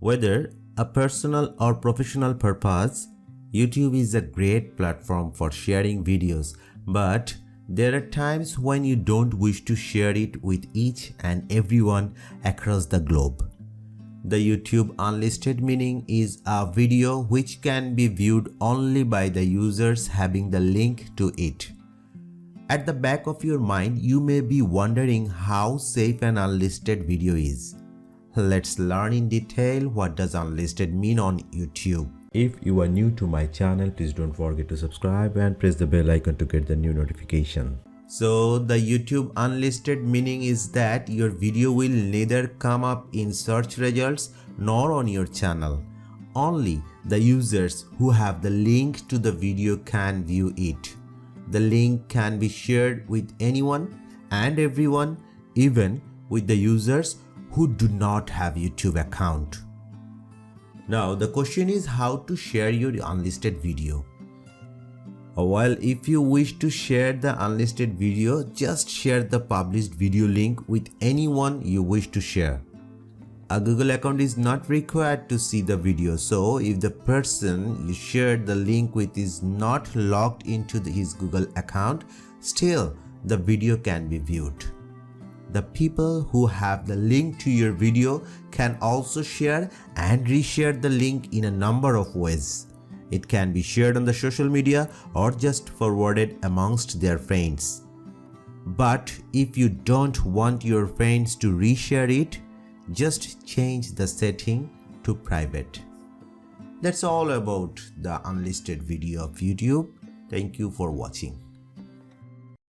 Whether a personal or professional purpose, YouTube is a great platform for sharing videos, but there are times when you don't wish to share it with each and everyone across the globe. The YouTube Unlisted meaning is a video which can be viewed only by the users having the link to it. At the back of your mind, you may be wondering how safe an unlisted video is. Let's learn in detail what does unlisted mean on YouTube. If you are new to my channel, please don't forget to subscribe and press the bell icon to get the new notification. So the YouTube Unlisted meaning is that your video will neither come up in search results nor on your channel. Only the users who have the link to the video can view it. The link can be shared with anyone and everyone, even with the users who do not have YouTube account. Now the question is how to share your unlisted video. Well, if you wish to share the unlisted video, just share the published video link with anyone you wish to share. A Google account is not required to see the video, so if the person you shared the link with is not logged into his Google account, still the video can be viewed. The people who have the link to your video can also share and reshare the link in a number of ways. It can be shared on the social media or just forwarded amongst their friends. But if you don't want your friends to reshare it, just change the setting to private. That's all about the unlisted video of YouTube. Thank you for watching.